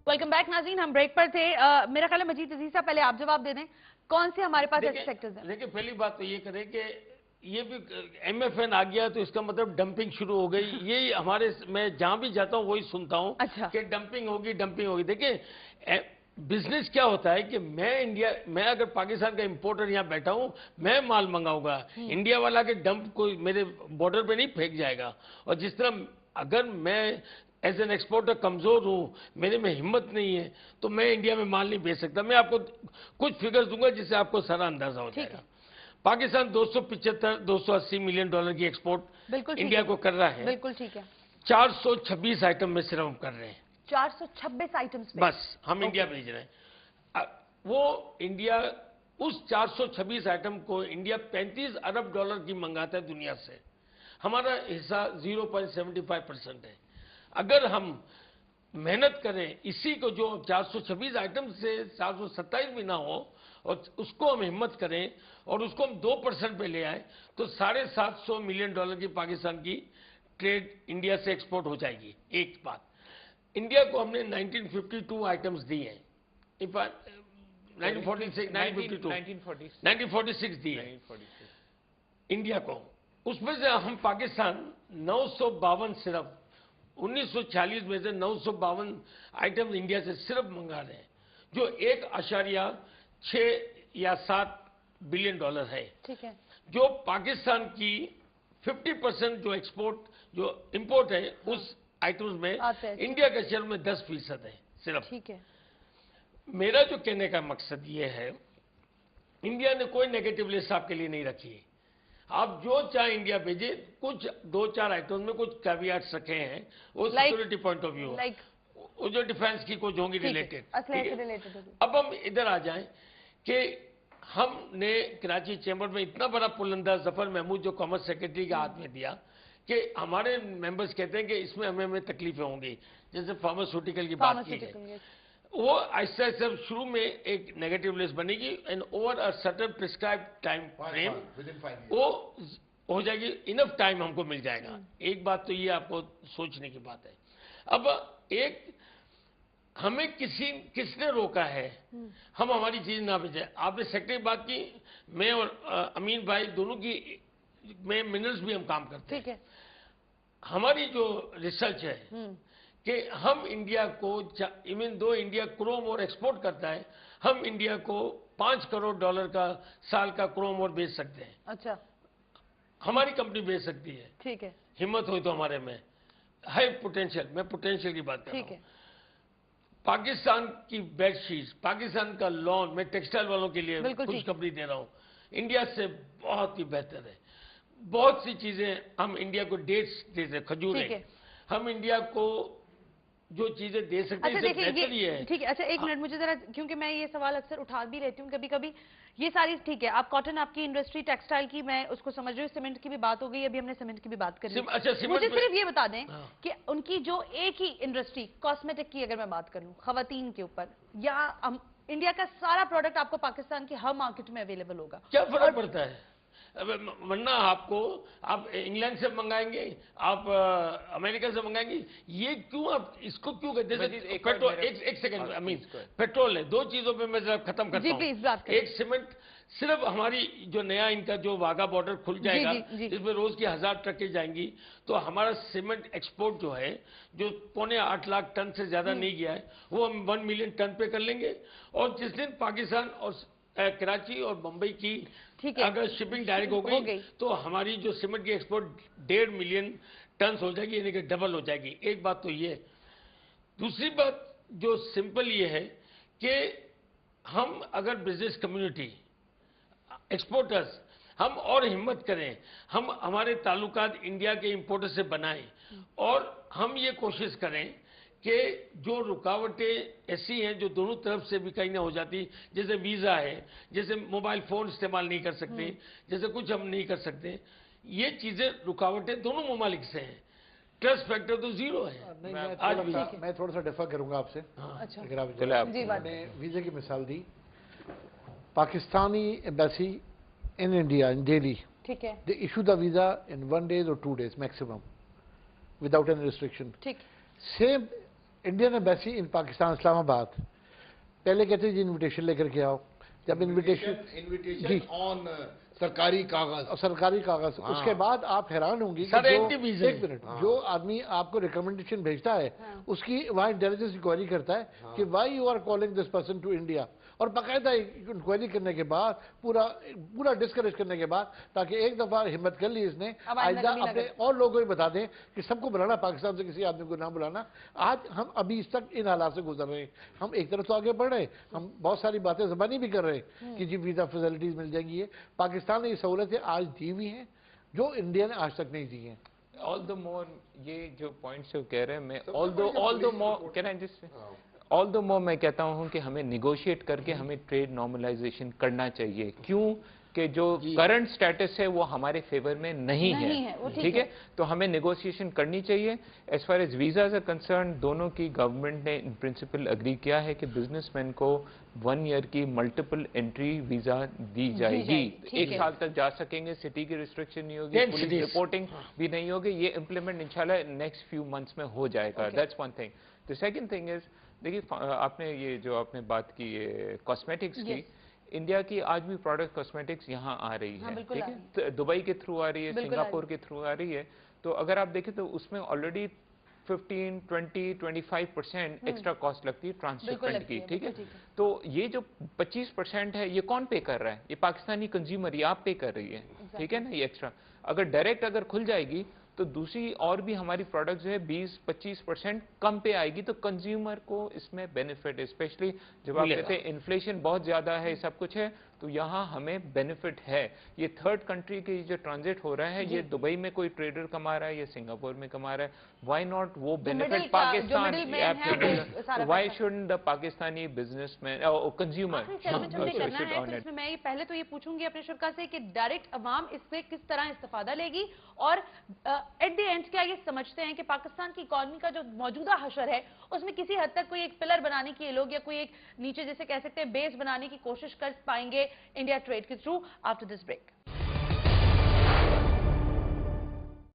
Welcome back नाज़रीन, हम break पर थे। मेरा ख्याल है मजीद अजीज साहब पहले आप जवाब दे दें, कौन से हमारे पास ऐसे सेक्टर्स हैं? देखिए, पहली बात तो ये करें कि ये भी MFN आ गया तो इसका मतलब डंपिंग शुरू हो गई। ये हमारे, मैं जहां भी जाता हूं वही सुनता हूं कि डंपिंग होगी। देखिए, बिजनेस क्या होता है कि मैं अगर पाकिस्तान का इंपोर्टर यहां बैठा हूं, मैं माल मंगाऊंगा, इंडिया वाला के डंप कोई मेरे बॉर्डर पे नहीं फेंक जाएगा। और जिस तरह अगर मैं एज एन एक्सपोर्टर कमजोर हूं, मेरे में हिम्मत नहीं है, तो मैं इंडिया में माल नहीं बेच सकता। मैं आपको कुछ फिगर्स दूंगा जिससे आपको सारा अंदाजा हो जाएगा। पाकिस्तान 280 मिलियन डॉलर की एक्सपोर्ट इंडिया को कर रहा है। बिल्कुल ठीक है। 426 आइटम में सिर्फ हम कर रहे हैं। 426 आइटम्स बस हम इंडिया भेज रहे हैं। वो इंडिया उस 426 आइटम को इंडिया 35 अरब डॉलर की मंगाता है दुनिया से। हमारा हिस्सा 0.75% है। अगर हम मेहनत करें, इसी को जो 426 आइटम से 427 भी ना हो और उसको हम हिम्मत करें और उसको हम 2% पे ले आए, तो 750 मिलियन डॉलर की पाकिस्तान की ट्रेड इंडिया से एक्सपोर्ट हो जाएगी। एक बात, इंडिया को हमने 1952 आइटम्स दी हैं। 1946 दी है इंडिया को। उसमें से हम पाकिस्तान 952 सिर्फ 1946 में से 952 आइटम इंडिया से सिर्फ मंगा रहे हैं, जो 1.6 या 7 बिलियन डॉलर है। ठीक है। जो पाकिस्तान की 50% जो इंपोर्ट है उस आइटम्स में इंडिया के शेयर में 10% है सिर्फ। ठीक है। मेरा जो कहने का मकसद ये है, इंडिया ने कोई नेगेटिव लिस्ट आपके लिए नहीं रखी है। आप जो चाहे इंडिया भेजे, कुछ 2-4 आइटम में कुछ कैवियाट्स रखे हैं, वो सिक्योरिटी पॉइंट ऑफ व्यू, वो जो डिफेंस की कुछ होंगी रिलेटेड। अब हम इधर आ जाएं कि हमने कराची चैम्बर में इतना बड़ा पुलंदा जफर महमूद जो कॉमर्स सेक्रेटरी के हाथ में दिया कि हमारे मेंबर्स कहते हैं कि इसमें हमें तकलीफें होंगी, जैसे फार्मास्यूटिकल की बात की है। वो ऐसा शुरू में एक नेगेटिव लिस्ट बनेगी and over a certain prescribe time frame वो हो जाएगी। इनफ टाइम हमको मिल जाएगा। एक बात तो ये आपको सोचने की बात है। अब एक हमें किसने रोका है हम हमारी चीज ना भेजें? आपने सेक्टर की बात की, मैं और अमीन भाई दोनों की में मिनरल्स भी हम काम करते हैं। हमारी जो रिसर्च है कि हम इंडिया को, इवन दो इंडिया क्रोम और एक्सपोर्ट करता है, हम इंडिया को $5 करोड़ का साल का क्रोम और बेच सकते हैं। अच्छा, हमारी कंपनी बेच सकती है। ठीक है। हिम्मत हुई तो हमारे में है पोटेंशियल। मैं पोटेंशियल की बात कर रहा हूं। पाकिस्तान की बेडशीट, पाकिस्तान का लॉन, मैं टेक्सटाइल वालों के लिए खुशखबरी दे रहा हूं, इंडिया से बहुत ही बेहतर है। बहुत सी चीजें हम इंडिया को डेट्स देते, खजूरें हम इंडिया को जो चीजें दे सकते हैं, इससे बेहतर ही है। ठीक है। अच्छा, एक मिनट मुझे जरा, क्योंकि मैं ये सवाल अक्सर उठा भी लेती हूँ कभी कभी, ये सारी ठीक है, आप कॉटन आपकी इंडस्ट्री, टेक्सटाइल की मैं उसको समझ रही हूँ, सीमेंट की भी बात हो गई, अभी हमने सीमेंट की भी बात करी। अच्छा, मुझे सिर्फ ये बता दें कि उनकी जो एक ही इंडस्ट्री कॉस्मेटिक की अगर मैं बात करूँ खवातीन के ऊपर, या इंडिया का सारा प्रोडक्ट आपको पाकिस्तान के हर मार्केट में अवेलेबल होगा, क्या फर्क पड़ता है? वरना आप इंग्लैंड से मंगाएंगे, आप अमेरिका से मंगाएंगे, ये क्यों आप इसको क्यों कहते हैं? पेट्रोल, एक सेकंड अमीन, पेट्रोल है। दो चीजों पे मैं जरा खत्म करता हूं। एक सीमेंट, सिर्फ हमारी जो नया इनका जो वाघा बॉर्डर खुल जाएगा, जिसमें रोज की 1000 ट्रकें जाएंगी, तो हमारा सीमेंट एक्सपोर्ट जो है, जो 7.25 लाख टन से ज्यादा नहीं गया है, वो हम 1 मिलियन टन पे कर लेंगे। और जिस दिन पाकिस्तान और कराची और मुंबई की अगर शिपिंग डायरेक्ट हो गई तो हमारी जो सीमेंट की एक्सपोर्ट 1.5 मिलियन टन हो जाएगी, यानी कि डबल हो जाएगी। एक बात तो ये। दूसरी बात जो सिंपल ये है कि हम अगर बिजनेस कम्युनिटी, एक्सपोर्टर्स, हम और हिम्मत करें, हम हमारे ताल्लुकात इंडिया के इंपोर्टर से बनाएं और हम ये कोशिश करें कि जो रुकावटें ऐसी हैं जो दोनों तरफ से भी कहीं ना हो जाती, जैसे वीजा है, जैसे मोबाइल फोन इस्तेमाल नहीं कर सकते, जैसे कुछ हम नहीं कर सकते, ये चीजें रुकावटें दोनों ममालिक से हैं। ट्रस्ट फैक्टर तो जीरो है। आज मैं थोड़ा सा डिफर करूंगा आपसे। अच्छा, अगर आपने वीजे की मिसाल दी, Pakistani embassy in India in Delhi, ठीक है, they issue the visa in 1 day or 2 days maximum without any restriction. ठीक। Same Indian embassy in Pakistan Islamabad पहले कहते जी इनविटेशन लेकर के आओ, जब इनविटेशन ऑन सरकारी कागज उसके बाद आप हैरान होंगी कि एक मिनट जो आदमी आपको रिकमेंडेशन भेजता है उसकी वहाँ इंटेलिजेंस इंक्वायरी करता है कि why you are calling this person to India, और बाकायदा इंक्वायरी करने के बाद पूरा डिस्करेज करने के बाद, ताकि एक दफा हिम्मत कर ली इसने आइंदा अपने और लोगों को बता दें कि सबको बुलाना, पाकिस्तान से किसी आदमी को ना बुलाना। आज हम अभी इस तक इन हालात से गुजर रहे हैं। हम एक तरफ तो आगे बढ़ रहे हैं, हम बहुत सारी बातें ज़बानी भी कर रहे हैं कि जी वीज़ा फैसिलिटीज़ मिल जाएंगी। पाकिस्तान ने ये सहूलतें आज दी हुई हैं जो इंडिया ने आज तक नहीं दी हैं। ऑल द मोर ये जो पॉइंट्स जो कह रहे हैं, मैं all the more can I just all the more मैं कहता हूं कि हमें निगोशिएट करके हमें ट्रेड नॉर्मलाइजेशन करना चाहिए। क्यों कि जो करंट स्टेटस है वो हमारे फेवर में नहीं है, ठीक है? तो हमें नेगोशिएशन करनी चाहिए। As far as visas are concerned, दोनों की गवर्नमेंट ने इन प्रिंसिपल अग्री किया है कि बिजनेसमैन को 1 ईयर की मल्टीपल एंट्री वीज़ा दी जाएगी। 1 साल तक जा सकेंगे, सिटी की रिस्ट्रिक्शन नहीं होगी, पुलिस रिपोर्टिंग भी नहीं होगी। ये इम्प्लीमेंट इंशाल्लाह नेक्स्ट फ्यू मंथ्स में हो जाएगा। That's one thing. The second thing is, देखिए आपने ये जो आपने बात की कॉस्मेटिक्स की, इंडिया की आज भी प्रोडक्ट कॉस्मेटिक्स यहाँ आ रही है, ठीक है? दुबई के थ्रू आ रही है, सिंगापुर के थ्रू आ रही है। तो अगर आप देखें तो उसमें ऑलरेडी 15, 20, 25% एक्स्ट्रा कॉस्ट लगती है ट्रांसशिपमेंट की, ठीक है? तो ये जो 25% है ये कौन पे कर रहा है? ये पाकिस्तानी कंज्यूमर, ये आप पे कर रही है, ठीक है ना? ये एक्स्ट्रा अगर डायरेक्ट अगर खुल जाएगी तो दूसरी और भी हमारी प्रोडक्ट जो है 20-25% कम पे आएगी, तो कंज्यूमर को इसमें बेनिफिट है। स्पेशली जब आप कहते हैं इन्फ्लेशन बहुत ज्यादा है, सब कुछ है, तो यहाँ हमें बेनिफिट है। ये थर्ड कंट्री की जो ट्रांजिट हो रहा है, ये दुबई में कोई ट्रेडर कमा रहा है या सिंगापुर में कमा रहा है, वाई नॉट वो benefit Pakistan, why shouldn't the Pakistani businessman consumer? मैं पहले तो ये पूछूंगी अपने शुरा से कि डायरेक्ट अवाम इससे किस तरह इस्तेफादा लेगी, और एट द एंड क्या ये समझते हैं कि पाकिस्तान की इकॉनमी का जो मौजूदा हशर है उसमें किसी हद तक कोई एक पिलर बनाने की ये लोग, या कोई एक नीचे जैसे कह सकते हैं बेस बनाने की कोशिश कर पाएंगे इंडिया ट्रेड के थ्रू? After this break.